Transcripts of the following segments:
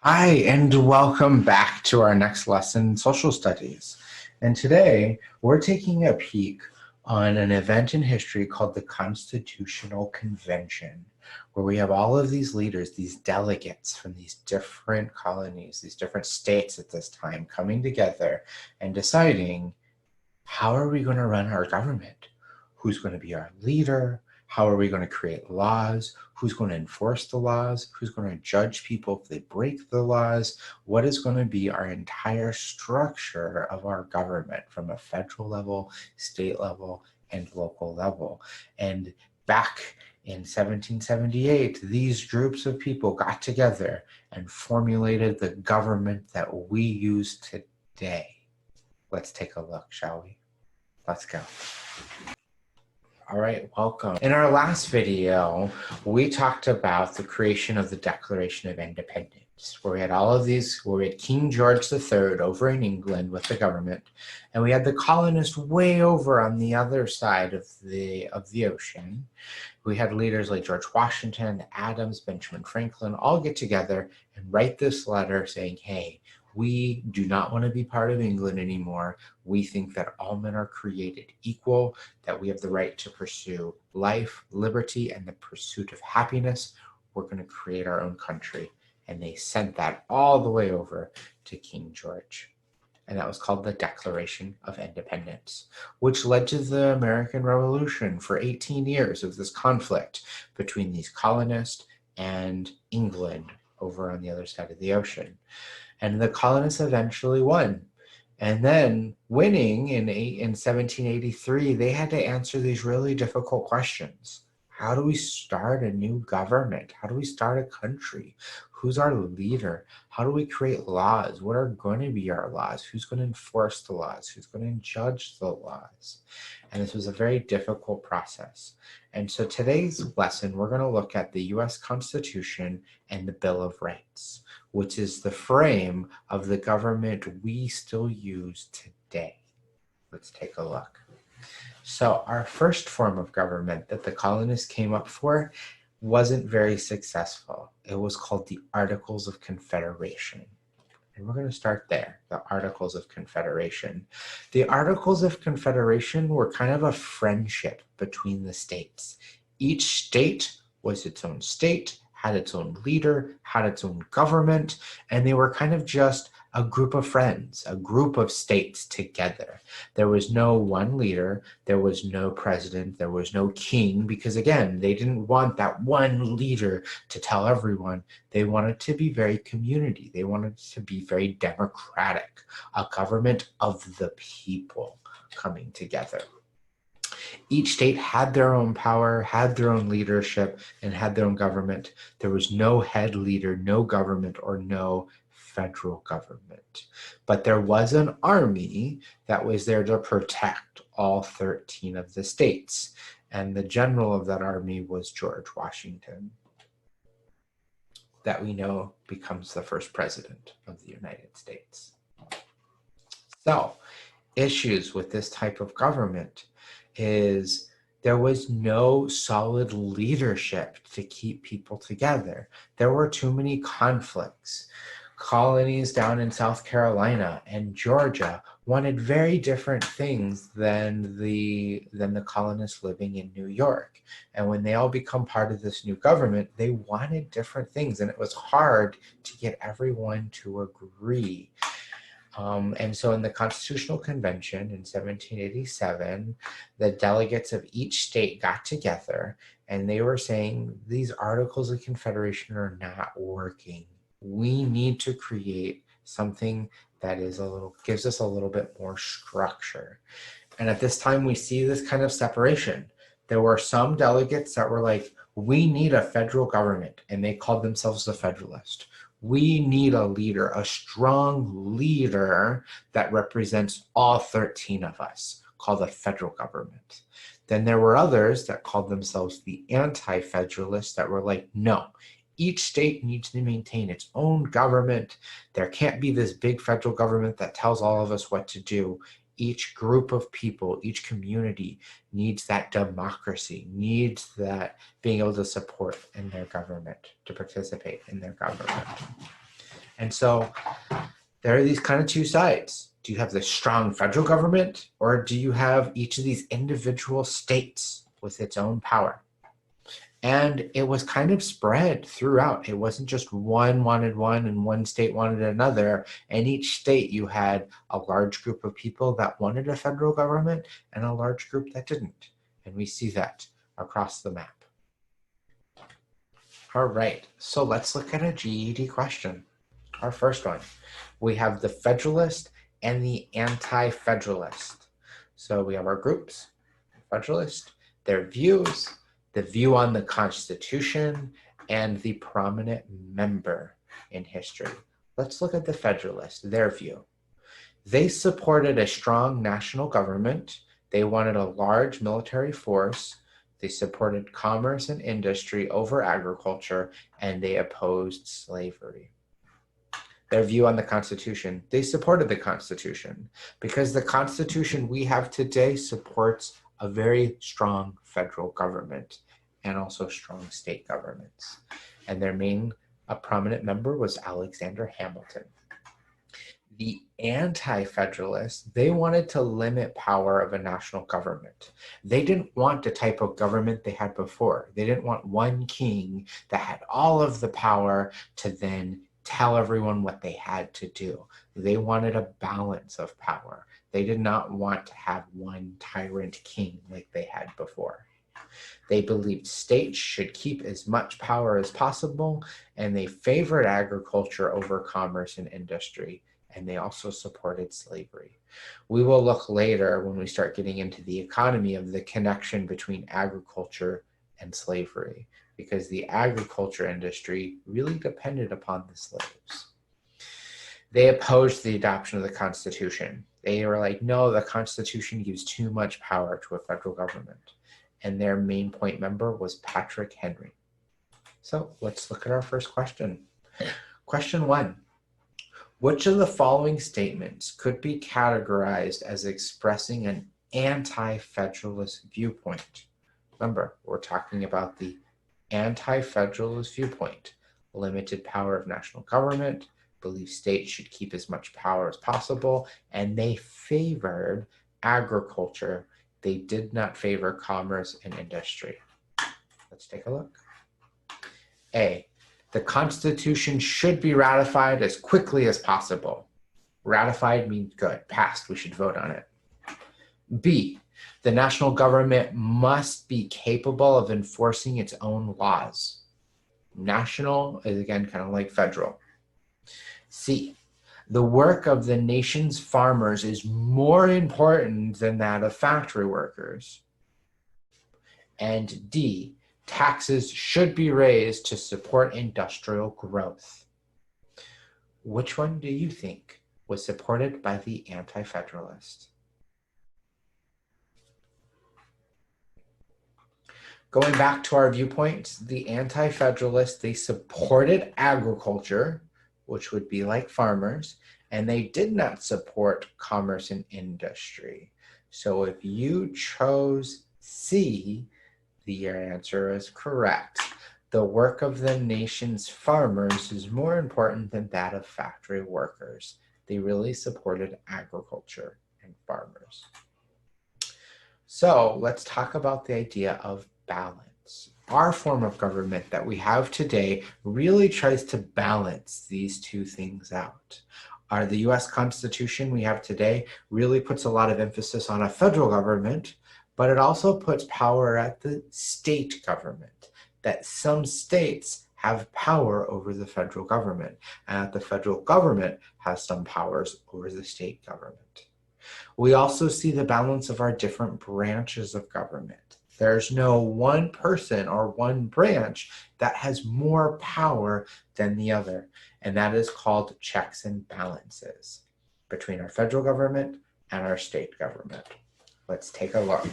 Hi, and welcome back to our next lesson, Social Studies. And today we're taking a peek on an event in history called the Constitutional Convention, where we have all of these leaders, these delegates from these different colonies, these different states at this time coming together and deciding, how are we going to run our government? Who's going to be our leader? How are we going to create laws? Who's going to enforce the laws? Who's going to judge people if they break the laws? What is going to be our entire structure of our government from a federal level, state level, and local level? And back in 1778, these groups of people got together and formulated the government that we use today. Let's take a look, shall we? Let's go. All right, welcome. In our last video, we talked about the creation of the Declaration of Independence, where we had where we had King George III over in England with the government, and we had the colonists way over on the other side of the ocean. We had leaders like George Washington, Adams, Benjamin Franklin all get together and write this letter saying, hey, we do not want to be part of England anymore. We think that all men are created equal, that we have the right to pursue life, liberty, and the pursuit of happiness. We're going to create our own country. And they sent that all the way over to King George. And that was called the Declaration of Independence, which led to the American Revolution for 18 years of this conflict between these colonists and England over on the other side of the ocean. And the colonists eventually won. And then winning in 1783, they had to answer these really difficult questions. How do we start a new government? How do we start a country? Who's our leader? How do we create laws? What are going to be our laws? Who's going to enforce the laws? Who's going to judge the laws? And this was a very difficult process. And so today's lesson, we're going to look at the US Constitution and the Bill of Rights, which is the frame of the government we still use today. Let's take a look. So our first form of government that the colonists came up for wasn't very successful. It was called the Articles of Confederation. And we're going to start there, the Articles of Confederation. The Articles of Confederation were kind of a friendship between the states. Each state was its own state, had its own leader, had its own government, and they were kind of just a group of friends, a group of states together. There was no one leader, there was no president, there was no king, because again, they didn't want that one leader to tell everyone. They wanted to be very community. They wanted to be very democratic, a government of the people coming together. Each state had their own power, had their own leadership, and had their own government. There was no head leader, no government, or no federal government. But there was an army that was there to protect all 13 of the states. And the general of that army was George Washington, that we know becomes the first president of the United States. So, issues with this type of government is there was no solid leadership to keep people together. There were too many conflicts. Colonies down in South Carolina and Georgia wanted very different things than the colonists living in New York. And when they all become part of this new government, they wanted different things, and it was hard to get everyone to agree. And so in the Constitutional Convention in 1787, the delegates of each state got together and they were saying, these Articles of Confederation are not working. We need to create something that gives us a little bit more structure. And at this time, we see this kind of separation. There were some delegates that were like, we need a federal government, and they called themselves the Federalist. We need a leader, a strong leader that represents all 13 of us, called the federal government. Then there were others that called themselves the anti-federalists that were like, no, each state needs to maintain its own government. There can't be this big federal government that tells all of us what to do. Each group of people, each community needs that democracy, needs that being able to support in their government, to participate in their government. And so there are these kind of two sides. Do you have the strong federal government, or do you have each of these individual states with its own power? And it was kind of spread throughout. It wasn't just one wanted one and one state wanted another. In each state, you had a large group of people that wanted a federal government and a large group that didn't. And we see that across the map. All right, so let's look at a GED question. Our first one, we have the Federalist and the Anti-Federalist. So we have our groups, Federalist, their views, the view on the Constitution, and the prominent member in history. Let's look at the Federalist, their view. They supported a strong national government. They wanted a large military force. They supported commerce and industry over agriculture, and they opposed slavery. Their view on the Constitution, they supported the Constitution because the Constitution we have today supports a very strong federal government and also strong state governments. And their main prominent member was Alexander Hamilton. The Anti-Federalists, they wanted to limit power of a national government. They didn't want the type of government they had before. They didn't want one king that had all of the power to then tell everyone what they had to do. They wanted a balance of power. They did not want to have one tyrant king like they had before. They believed states should keep as much power as possible, and they favored agriculture over commerce and industry, and they also supported slavery. We will look later when we start getting into the economy of the connection between agriculture and slavery, because the agriculture industry really depended upon the slaves. They opposed the adoption of the Constitution. They were like, no, the Constitution gives too much power to a federal government. And their main point member was Patrick Henry. So let's look at our first question. Question 1. Which of the following statements could be categorized as expressing an anti-federalist viewpoint? Remember, we're talking about the anti-federalist viewpoint. Limited power of national government, believe states should keep as much power as possible, and they favored agriculture. They did not favor commerce and industry. Let's take a look. A, the Constitution should be ratified as quickly as possible. Ratified means good, passed, we should vote on it. B, the national government must be capable of enforcing its own laws. National is again kind of like federal. C, the work of the nation's farmers is more important than that of factory workers. And D, taxes should be raised to support industrial growth. Which one do you think was supported by the Anti-Federalists? Going back to our viewpoints, the Anti-Federalists, they supported agriculture, which would be like farmers, and they did not support commerce and industry. So if you chose C, your answer is correct. The work of the nation's farmers is more important than that of factory workers. They really supported agriculture and farmers. So let's talk about the idea of balance. Our form of government that we have today really tries to balance these two things out. The US Constitution we have today really puts a lot of emphasis on a federal government, but it also puts power at the state government, that some states have power over the federal government, and that the federal government has some powers over the state government. We also see the balance of our different branches of government. There's no one person or one branch that has more power than the other, and that is called checks and balances between our federal government and our state government. Let's take a look.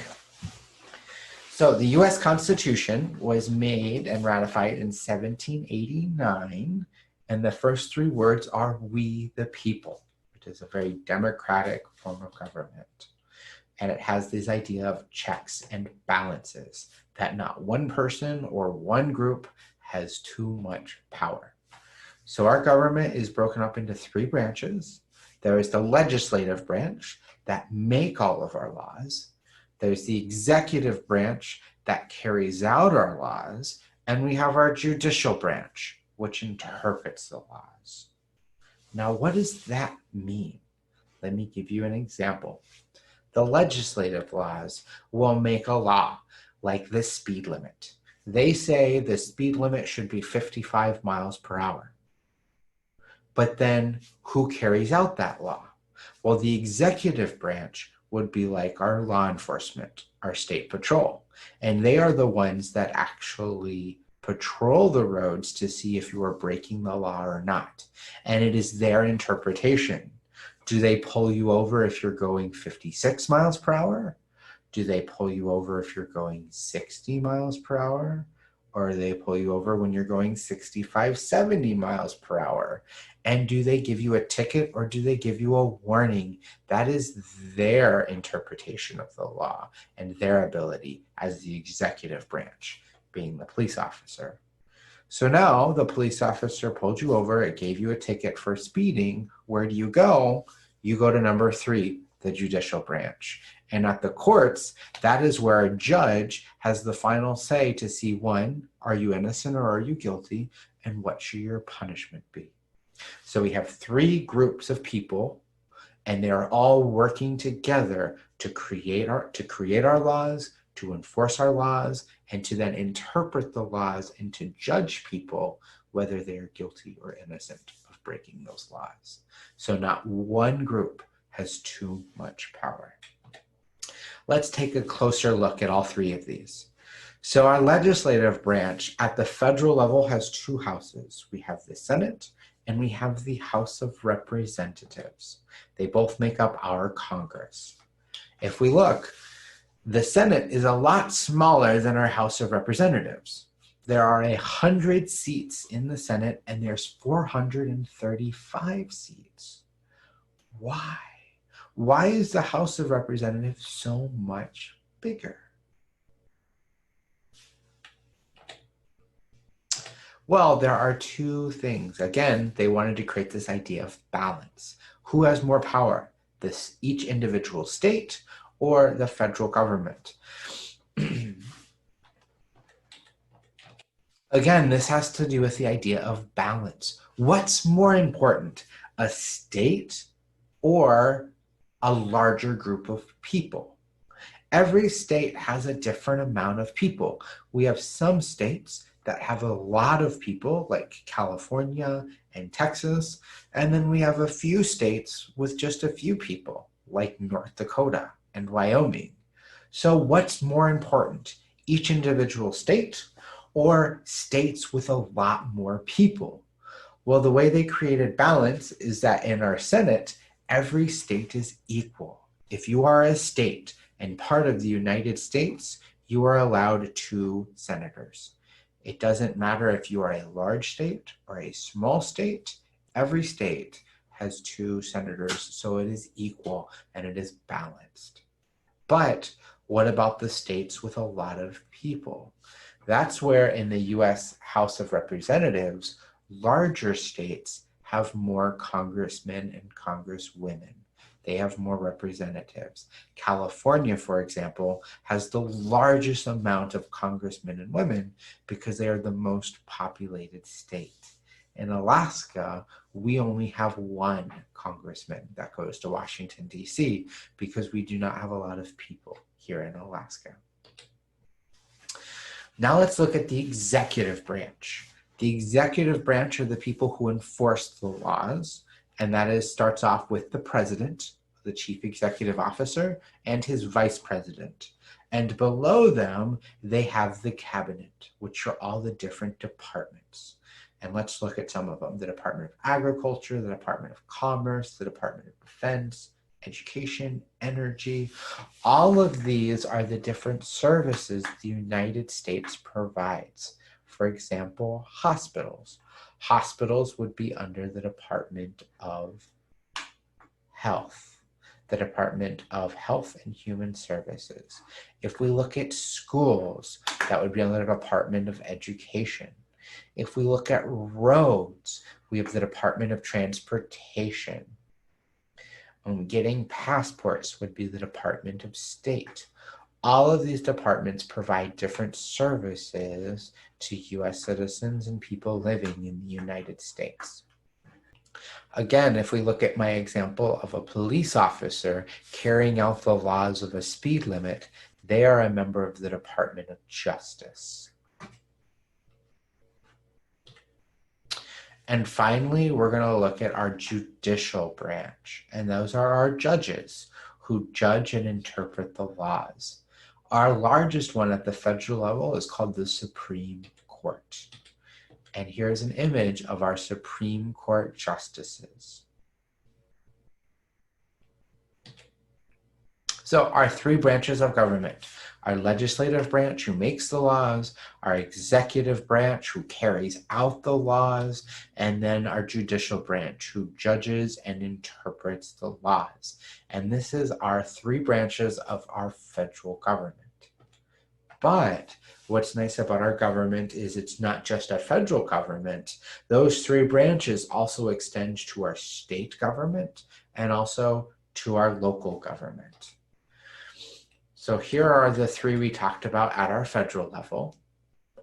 So the US Constitution was made and ratified in 1789, and the first three words are "we the people," which is a very democratic form of government. And it has this idea of checks and balances, that not one person or one group has too much power. So our government is broken up into three branches. There is the legislative branch that make all of our laws. There's the executive branch that carries out our laws. And we have our judicial branch, which interprets the laws. Now, what does that mean? Let me give you an example. The legislative laws will make a law like the speed limit. They say the speed limit should be 55 miles per hour. But then who carries out that law? Well, the executive branch would be like our law enforcement, our state patrol. And they are the ones that actually patrol the roads to see if you are breaking the law or not. And it is their interpretation. Do they pull you over if you're going 56 miles per hour? Do they pull you over if you're going 60 miles per hour? Or do they pull you over when you're going 65, 70 miles per hour? And do they give you a ticket or do they give you a warning? That is their interpretation of the law and their ability as the executive branch, being the police officer. So now the police officer pulled you over, it gave you a ticket for speeding. Where do you go? You go to number 3, the judicial branch. And at the courts, that is where a judge has the final say to see, 1, are you innocent or are you guilty? And what should your punishment be? So we have 3 groups of people, and they are all working together to create our laws, to enforce our laws, and to then interpret the laws and to judge people whether they are guilty or innocent of breaking those laws. So not one group has too much power. Let's take a closer look at all 3 of these. So our legislative branch at the federal level has 2 houses. We have the Senate and we have the House of Representatives. They both make up our Congress. If we look, the Senate is a lot smaller than our House of Representatives. There are 100 seats in the Senate and there's 435 seats. Why? Why is the House of Representatives so much bigger? Well, there are 2 things. Again, they wanted to create this idea of balance. Who has more power? Each individual state or the federal government? Again, this has to do with the idea of balance. What's more important, a state or a larger group of people? Every state has a different amount of people. We have some states that have a lot of people, like California and Texas, and then we have a few states with just a few people, like North Dakota and Wyoming. So what's more important, each individual state or states with a lot more people? Well, the way they created balance is that in our Senate, every state is equal. If you are a state and part of the United States, you are allowed 2 senators. It doesn't matter if you are a large state or a small state, every state has 2 senators, so it is equal and it is balanced. But what about the states with a lot of people? That's where in the US House of Representatives, larger states have more congressmen and congresswomen. They have more representatives. California, for example, has the largest amount of congressmen and women because they are the most populated state. In Alaska, we only have 1 congressman that goes to Washington, D.C. because we do not have a lot of people here in Alaska. Now let's look at the executive branch. The executive branch are the people who enforce the laws, and that starts off with the president, the chief executive officer, and his vice president. And below them, they have the cabinet, which are all the different departments. And let's look at some of them. The Department of Agriculture, the Department of Commerce, the Department of Defense, Education, Energy. All of these are the different services the United States provides. For example, hospitals. Hospitals would be under the Department of Health, the Department of Health and Human Services. If we look at schools, that would be under the Department of Education. If we look at roads, we have the Department of Transportation. Getting passports would be the Department of State. All of these departments provide different services to U.S. citizens and people living in the United States. Again, if we look at my example of a police officer carrying out the laws of a speed limit, they are a member of the Department of Justice. And finally, we're going to look at our judicial branch, and those are our judges who judge and interpret the laws. Our largest one at the federal level is called the Supreme Court. And here's an image of our Supreme Court justices. So our three branches of government: our legislative branch, who makes the laws, our executive branch, who carries out the laws, and then our judicial branch, who judges and interprets the laws. And this is our three branches of our federal government. But what's nice about our government is it's not just a federal government. Those three branches also extend to our state government and also to our local government. So here are the three we talked about at our federal level: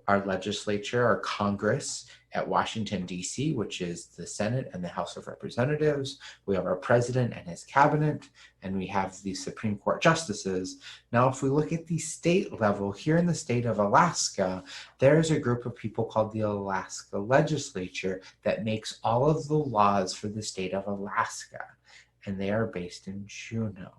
our legislature, our Congress at Washington, D.C., which is the Senate and the House of Representatives. We have our president and his cabinet, and we have the Supreme Court justices. Now, if we look at the state level, here in the state of Alaska, there's a group of people called the Alaska Legislature that makes all of the laws for the state of Alaska, and they are based in Juneau.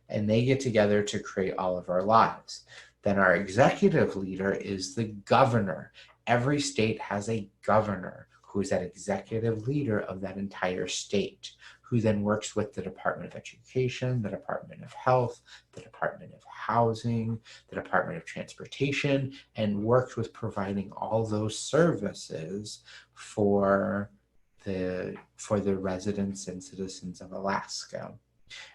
And they get together to create all of our laws. Then our executive leader is the governor. Every state has a governor who is that executive leader of that entire state, who then works with the Department of Education, the Department of Health, the Department of Housing, the Department of Transportation, and works with providing all those services for the residents and citizens of Alaska.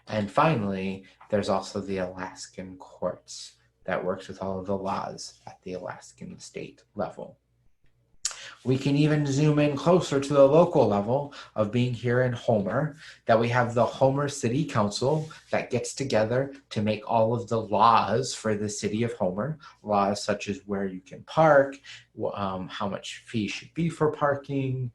And finally, there's also the Alaskan courts that works with all of the laws at the Alaskan state level. We can even zoom in closer to the local level of being here in Homer, that we have the Homer City Council that gets together to make all of the laws for the city of Homer, laws such as where you can park, how much fee should be for parking,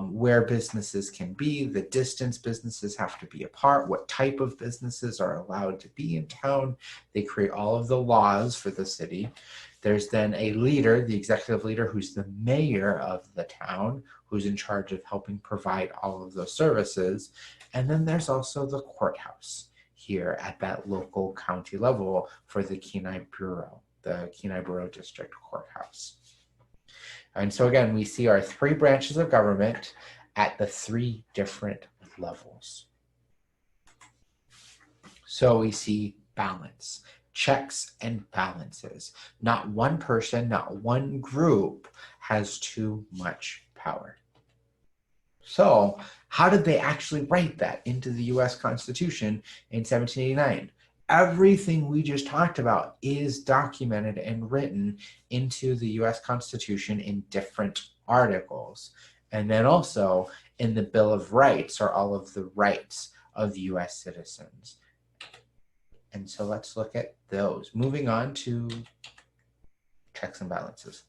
where businesses can be, the distance businesses have to be apart, what type of businesses are allowed to be in town. They create all of the laws for the city. There's then a leader, the executive leader, who's the mayor of the town, who's in charge of helping provide all of those services. And then there's also the courthouse here at that local county level for the Kenai Bureau, the Kenai Bureau District Courthouse. And so again, we see our three branches of government at the three different levels. So we see balance, checks and balances. Not one person, not one group has too much power. So how did they actually write that into the US Constitution in 1789? Everything we just talked about is documented and written into the US Constitution in different articles. And then also in the Bill of Rights are all of the rights of US citizens. And so let's look at those. Moving on to checks and balances.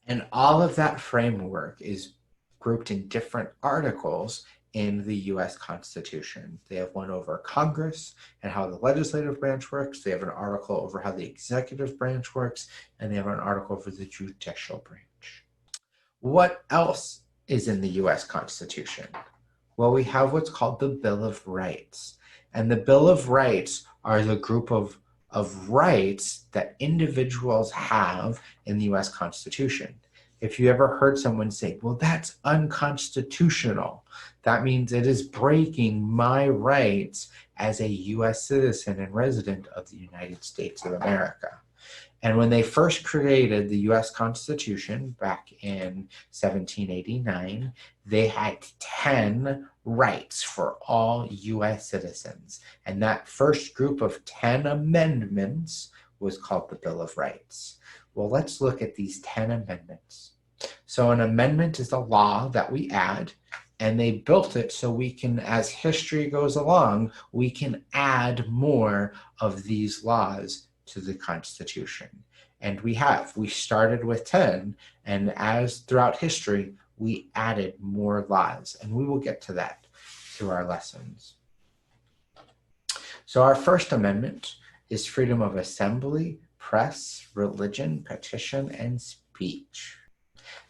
And all of that framework is grouped in different articles in the US Constitution. They have one over Congress and how the legislative branch works. They have an article over how the executive branch works, and they have an article for the judicial branch. What else is in the US Constitution? Well, we have what's called the Bill of Rights. And the Bill of Rights are the group of rights that individuals have in the US Constitution. If you ever heard someone say, well, that's unconstitutional, that means it is breaking my rights as a US citizen and resident of the United States of America. And when they first created the US Constitution back in 1789, they had 10 rights for all US citizens. And that first group of 10 amendments was called the Bill of Rights. Well, let's look at these 10 amendments. So an amendment is a law that we add, and they built it so we can, as history goes along, we can add more of these laws to the Constitution. And we started with 10, and as throughout history, we added more laws, and we will get to that through our lessons. So our First Amendment is freedom of assembly, press, religion, petition, and speech.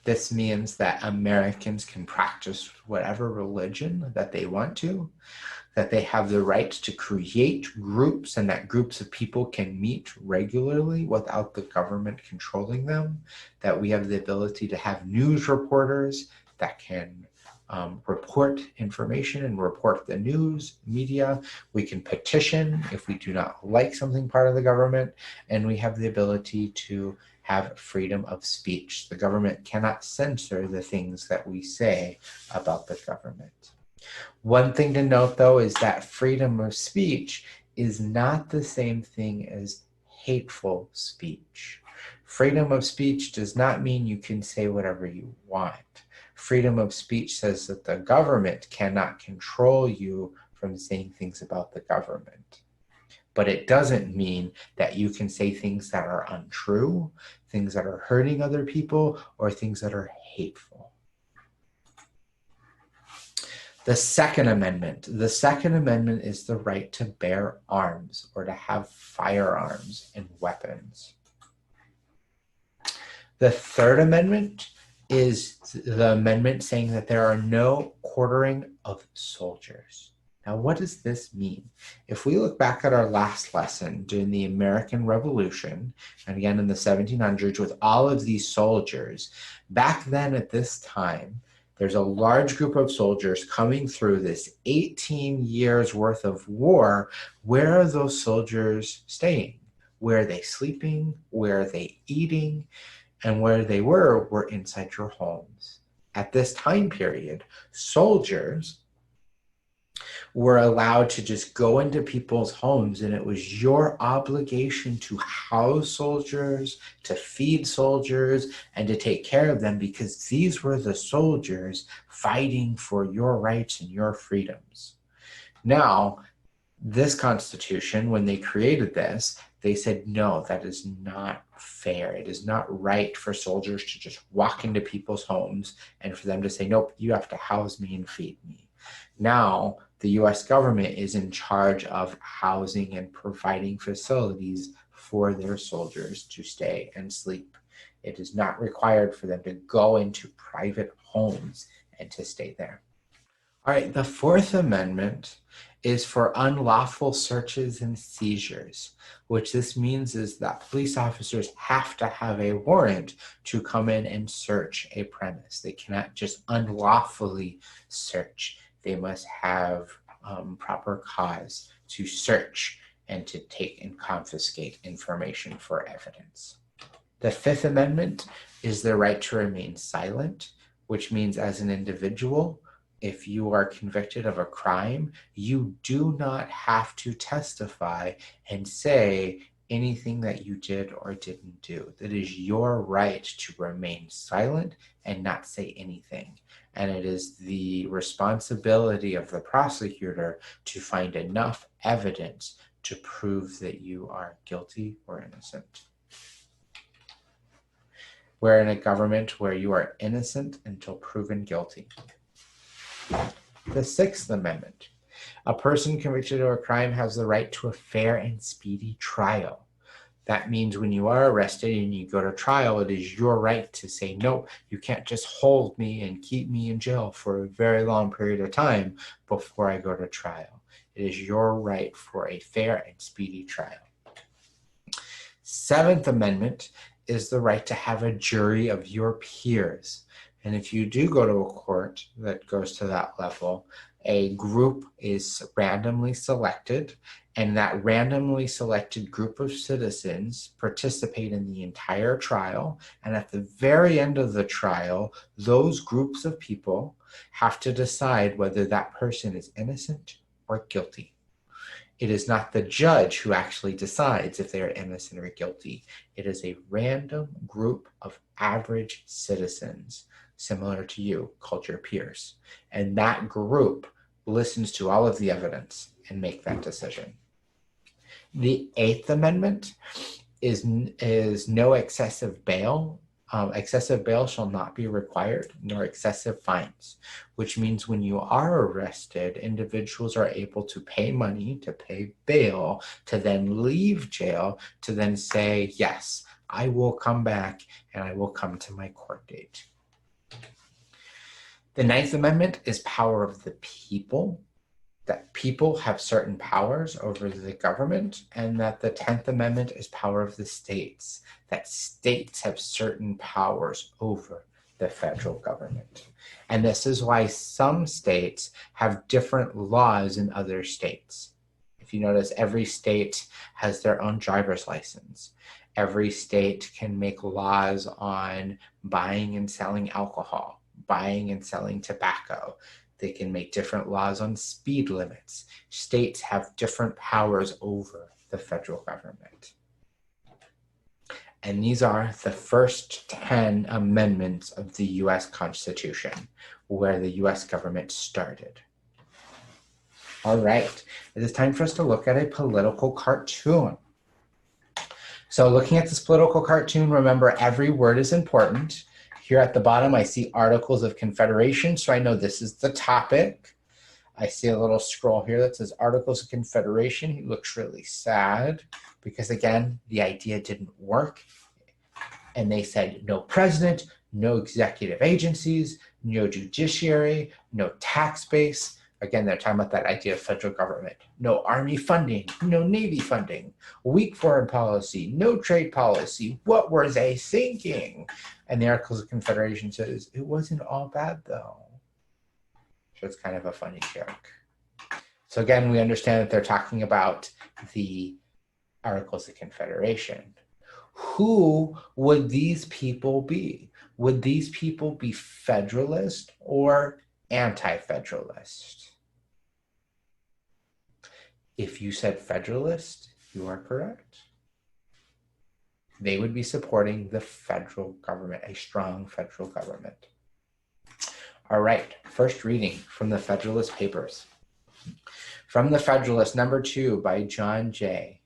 This means that Americans can practice whatever religion that they want to, that they have the right to create groups, and that groups of people can meet regularly without the government controlling them, that we have the ability to have news reporters that can report information and report the news media. We can petition if we do not like something part of the government, and we have the ability to have freedom of speech. The government cannot censor the things that we say about the government. One thing to note, though, is that freedom of speech is not the same thing as hateful speech. Freedom of speech does not mean you can say whatever you want. Freedom of speech says that the government cannot control you from saying things about the government. But it doesn't mean that you can say things that are untrue, things that are hurting other people, or things that are hateful. The Second Amendment. The Second Amendment is the right to bear arms or to have firearms and weapons. The Third Amendment is the amendment saying that there are no quartering of soldiers. Now, what does this mean? If we look back at our last lesson during the American Revolution, and again in the 1700s with all of these soldiers, back then at this time, there's a large group of soldiers coming through this 18 years worth of war. Where are those soldiers staying? Where are they sleeping? Where are they eating? And where they were inside your homes. At this time period, soldiers were allowed to just go into people's homes, and it was your obligation to house soldiers, to feed soldiers, and to take care of them, because these were the soldiers fighting for your rights and your freedoms. Now, this Constitution, when they created this, they said, no, that is not fair. It is not right for soldiers to just walk into people's homes and for them to say, nope, you have to house me and feed me. Now, the US government is in charge of housing and providing facilities for their soldiers to stay and sleep. It is not required for them to go into private homes and to stay there. All right, the Fourth Amendment is for unlawful searches and seizures, which this means is that police officers have to have a warrant to come in and search a premise. They cannot just unlawfully search. They must have proper cause to search and to take and confiscate information for evidence. The Fifth Amendment is the right to remain silent, which means as an individual, if you are convicted of a crime, you do not have to testify and say anything that you did or didn't do. That is your right to remain silent and not say anything. And it is the responsibility of the prosecutor to find enough evidence to prove that you are guilty or innocent. We're in a government where you are innocent until proven guilty. The Sixth Amendment. A person convicted of a crime has the right to a fair and speedy trial. That means when you are arrested and you go to trial, it is your right to say, no, you can't just hold me and keep me in jail for a very long period of time before I go to trial. It is your right for a fair and speedy trial. Seventh Amendment is the right to have a jury of your peers. And if you do go to a court that goes to that level, a group is randomly selected, and that randomly selected group of citizens participate in the entire trial. And at the very end of the trial, those groups of people have to decide whether that person is innocent or guilty. It is not the judge who actually decides if they are innocent or guilty. It is a random group of average citizens, similar to you, called your peers. And that group listens to all of the evidence and make that decision. The Eighth Amendment is no excessive bail. Excessive bail shall not be required, nor excessive fines, which means when you are arrested, individuals are able to pay money, to pay bail, to then leave jail, to then say, yes, I will come back and I will come to my court date. The Ninth Amendment is power of the people, that people have certain powers over the government, and that the 10th Amendment is power of the states, that states have certain powers over the federal government. And this is why some states have different laws in other states. If you notice, every state has their own driver's license. Every state can make laws on buying and selling alcohol, buying and selling tobacco. They can make different laws on speed limits. States have different powers over the federal government. And these are the first 10 amendments of the US Constitution, where the US government started. All right, it is time for us to look at a political cartoon. So looking at this political cartoon, remember every word is important. Here at the bottom, I see Articles of Confederation, so I know this is the topic. I see a little scroll here that says Articles of Confederation. He looks really sad because, again, the idea didn't work. And they said no president, no executive agencies, no judiciary, no tax base. Again, they're talking about that idea of federal government. No army funding, no navy funding, weak foreign policy, no trade policy. What were they thinking? And the Articles of Confederation says, it wasn't all bad though. So it's kind of a funny joke. So again, we understand that they're talking about the Articles of Confederation. Who would these people be? Would these people be Federalist or anti-Federalist? If you said Federalist, you are correct. They would be supporting the federal government, a strong federal government. All right, first reading from the Federalist Papers. From the Federalist, number 2 by John Jay.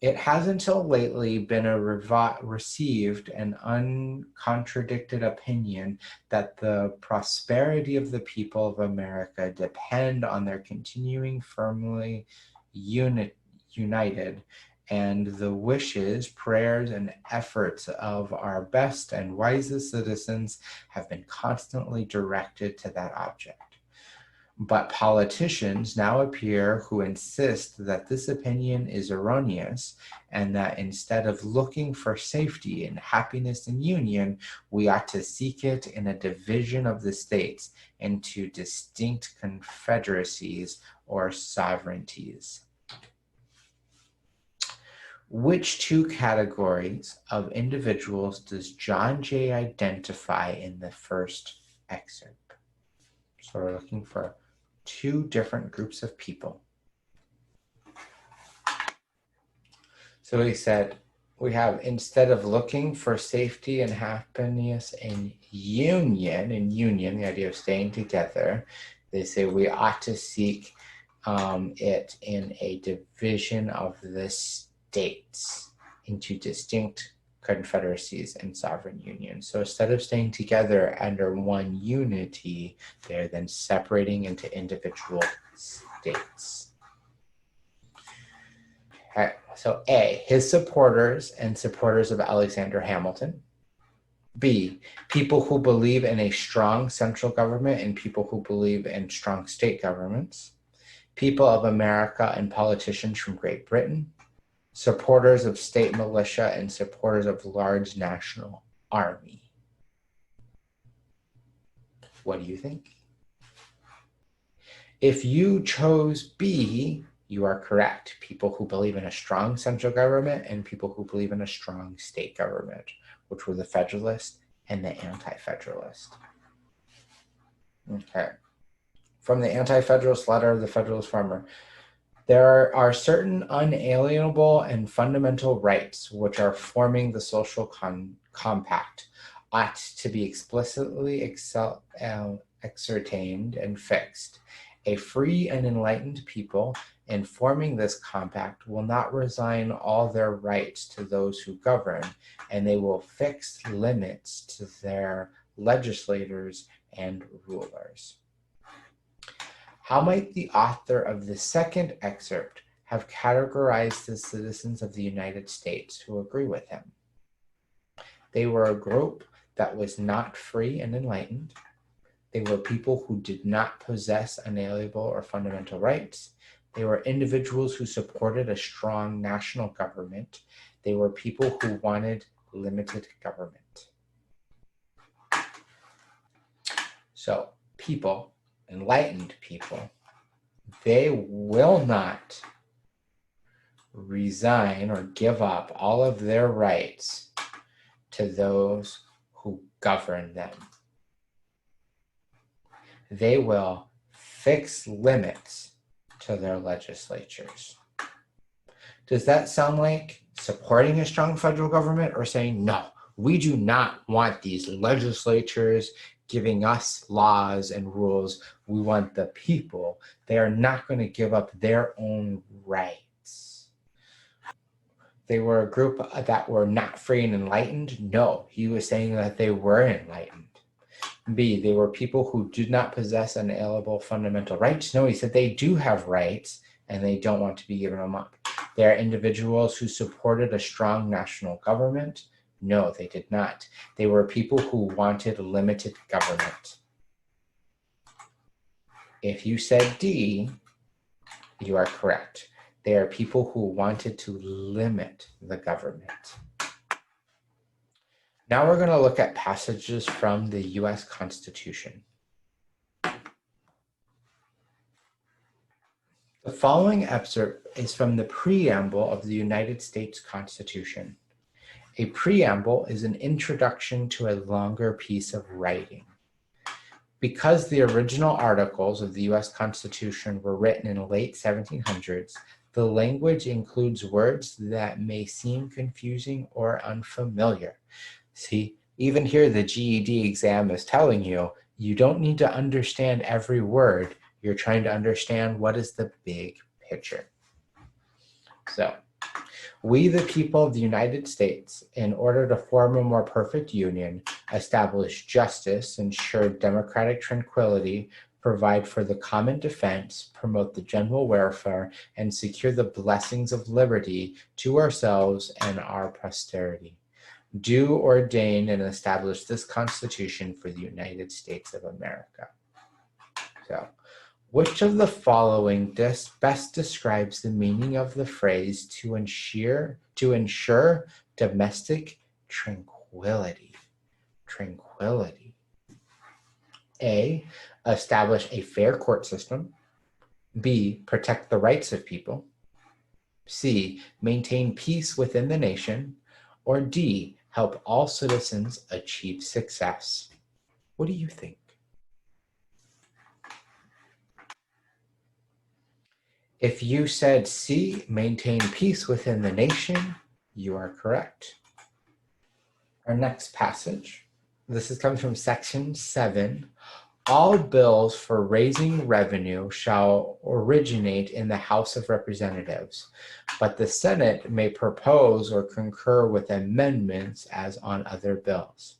It has until lately been received an uncontradicted opinion that the prosperity of the people of America depend on their continuing firmly united, and the wishes, prayers, and efforts of our best and wisest citizens have been constantly directed to that object. But politicians now appear who insist that this opinion is erroneous, and that instead of looking for safety and happiness and union, we ought to seek it in a division of the states into distinct confederacies or sovereignties. Which two categories of individuals does John Jay identify in the first excerpt? So we're looking for two different groups of people. So he said, we have, instead of looking for safety and happiness in union, the idea of staying together, they say we ought to seek it in a division of the states into distinct confederacies and sovereign unions. So instead of staying together under one unity, they're then separating into individual states. Okay, so A, his supporters and supporters of Alexander Hamilton. B, people who believe in a strong central government and people who believe in strong state governments. People of America and politicians from Great Britain. Supporters of state militia and supporters of large national army. What do you think? If you chose B, you are correct. People who believe in a strong central government and people who believe in a strong state government, which were the Federalist and the Anti-Federalist. Okay. From the Anti-Federalist letter of the Federalist farmer. There are certain unalienable and fundamental rights which are forming the social compact, ought to be explicitly ascertained and fixed. A free and enlightened people, in forming this compact, will not resign all their rights to those who govern, and they will fix limits to their legislators and rulers. How might the author of the second excerpt have categorized the citizens of the United States who agree with him? They were a group that was not free and enlightened. They were people who did not possess unalienable or fundamental rights. They were individuals who supported a strong national government. They were people who wanted limited government. So, people, enlightened people, they will not resign or give up all of their rights to those who govern them. They will fix limits to their legislatures. Does that sound like supporting a strong federal government or saying, no, we do not want these legislatures giving us laws and rules. We want the people. They are not going to give up their own rights. They were a group that were not free and enlightened? No, he was saying that they were enlightened. B, they were people who did not possess unalienable fundamental rights? No, he said they do have rights and they don't want to be given them up. They are individuals who supported a strong national government? No, they did not. They were people who wanted limited government. If you said D, you are correct. They are people who wanted to limit the government. Now we're going to look at passages from the U.S. Constitution. The following excerpt is from the preamble of the United States Constitution. A preamble is an introduction to a longer piece of writing. Because the original articles of the U.S. Constitution were written in the late 1700s, the language includes words that may seem confusing or unfamiliar. See, even here the GED exam is telling you, you don't need to understand every word. You're trying to understand what is the big picture. So, we, the people of the United States, in order to form a more perfect union, establish justice, ensure democratic tranquility, provide for the common defense, promote the general welfare, and secure the blessings of liberty to ourselves and our posterity. Do ordain and establish this Constitution for the United States of America. So, which of the following best describes the meaning of the phrase to ensure domestic tranquility? Tranquility. A, establish a fair court system. B, protect the rights of people. C, maintain peace within the nation. Or D, help all citizens achieve success. What do you think? If you said C, maintain peace within the nation, you are correct. Our next passage, this is coming from section 7. All bills for raising revenue shall originate in the House of Representatives, but the Senate may propose or concur with amendments as on other bills.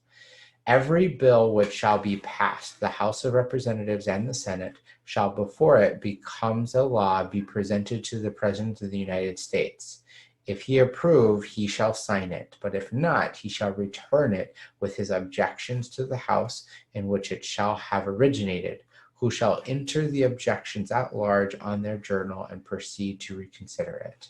Every bill which shall be passed, the House of Representatives and the Senate, shall before it becomes a law be presented to the President of the United States. If he approve, he shall sign it, but if not, he shall return it with his objections to the House in which it shall have originated, who shall enter the objections at large on their journal and proceed to reconsider it.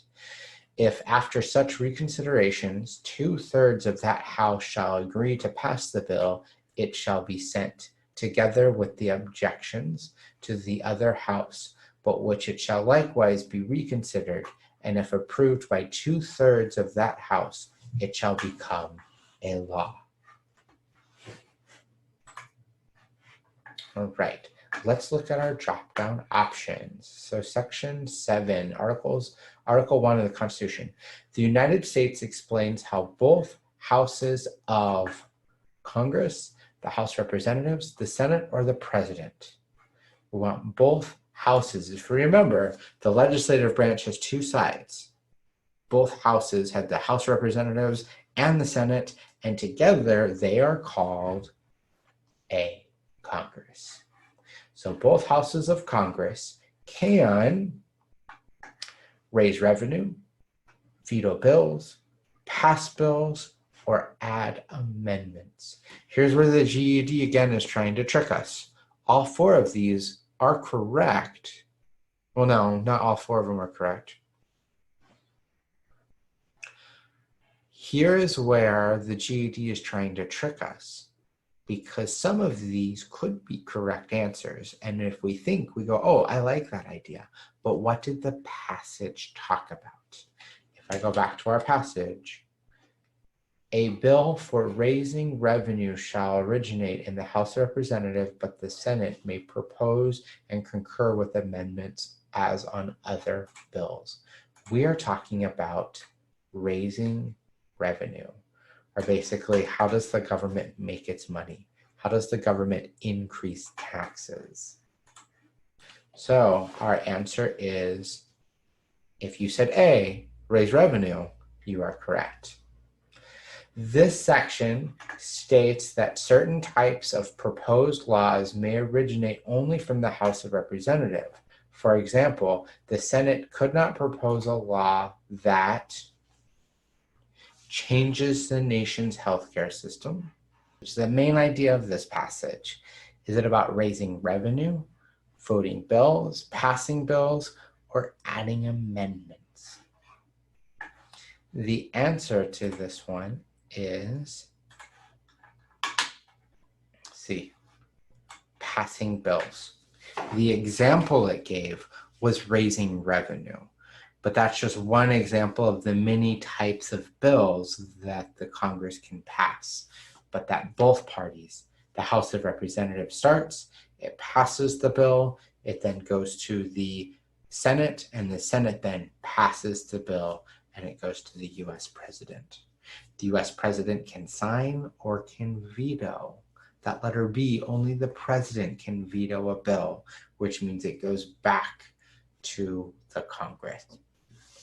If after such reconsiderations 2/3 of that House shall agree to pass the bill, it shall be sent, together with the objections, to the other House, but which it shall likewise be reconsidered, and if approved by 2/3 of that House, it shall become a law. All right, let's look at our drop-down options. So Section 7, Article 1 of the Constitution. The United States explains how both houses of Congress, the House of Representatives, the Senate, or the President. We want both houses. If you remember, the legislative branch has two sides. Both houses have the House of Representatives and the Senate, and together they are called a Congress. So both houses of Congress can raise revenue, veto bills, pass bills, or add amendments. Here's where the GED again is trying to trick us. All four of these are correct. Well, no, not all four of them are correct. Here is where the GED is trying to trick us, because some of these could be correct answers. And if we think, we go, oh, I like that idea. But what did the passage talk about? If I go back to our passage, a bill for raising revenue shall originate in the House of Representatives, but the Senate may propose and concur with amendments as on other bills. We are talking about raising revenue, or basically, how does the government make its money? How does the government increase taxes? So our answer is, if you said A, raise revenue, you are correct. This section states that certain types of proposed laws may originate only from the House of Representatives. For example, the Senate could not propose a law that changes the nation's healthcare system, which is the main idea of this passage. Is it about raising revenue, voting bills, passing bills, or adding amendments? The answer to this one is C, passing bills. The example it gave was raising revenue, but that's just one example of the many types of bills that the Congress can pass, but that both parties, the House of Representatives starts, it passes the bill, it then goes to the Senate, and the Senate then passes the bill, and it goes to the US President. The US President can sign or can veto. That letter B, only the President can veto a bill, which means it goes back to the Congress.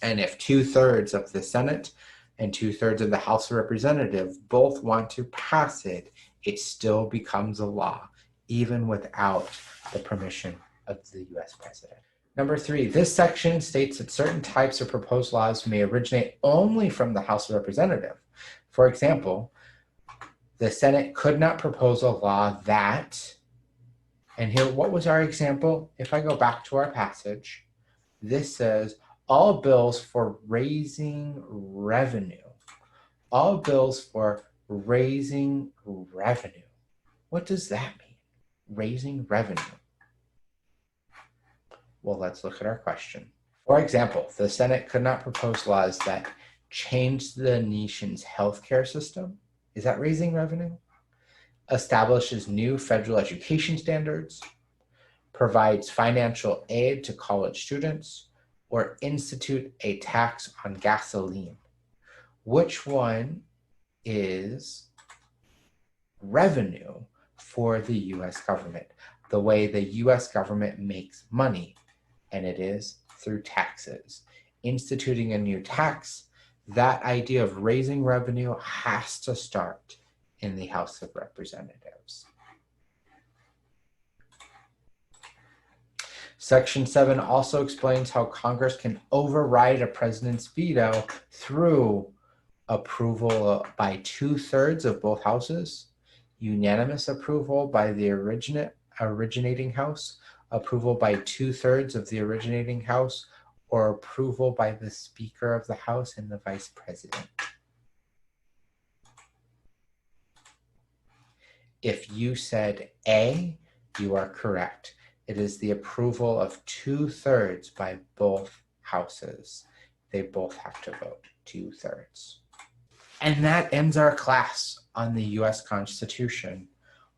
And if 2/3 of the Senate and 2/3 of the House of Representatives both want to pass it, it still becomes a law, even without the permission of the US President. Number 3, this section states that certain types of proposed laws may originate only from the House of Representatives. For example, the Senate could not propose a law that, and here, what was our example? If I go back to our passage, this says, all bills for raising revenue. All bills for raising revenue. What does that mean? Raising revenue. Well, let's look at our question. For example, the Senate could not propose laws that change the nation's healthcare system. Is that raising revenue? Establishes new federal education standards, provides financial aid to college students, or institute a tax on gasoline. Which one is revenue for the US government? The way the US government makes money, and it is through taxes. Instituting a new tax, that idea of raising revenue has to start in the House of Representatives. Section 7 also explains how Congress can override a president's veto through approval by 2/3 of both houses, unanimous approval by the originating house, approval by 2/3 of the originating house, or approval by the Speaker of the House and the Vice President. If you said A, you are correct. It is the approval of 2/3 by both houses. They both have to vote 2/3. And that ends our class on the US Constitution.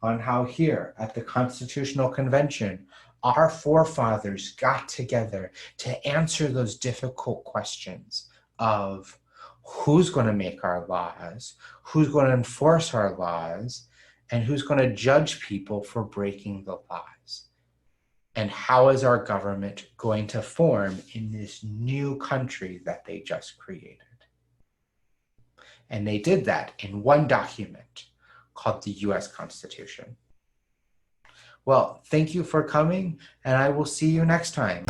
on how here at the Constitutional Convention, our forefathers got together to answer those difficult questions of who's going to make our laws, who's going to enforce our laws, and who's going to judge people for breaking the laws. And how is our government going to form in this new country that they just created? And they did that in one document called the US Constitution. Well, thank you for coming, and I will see you next time.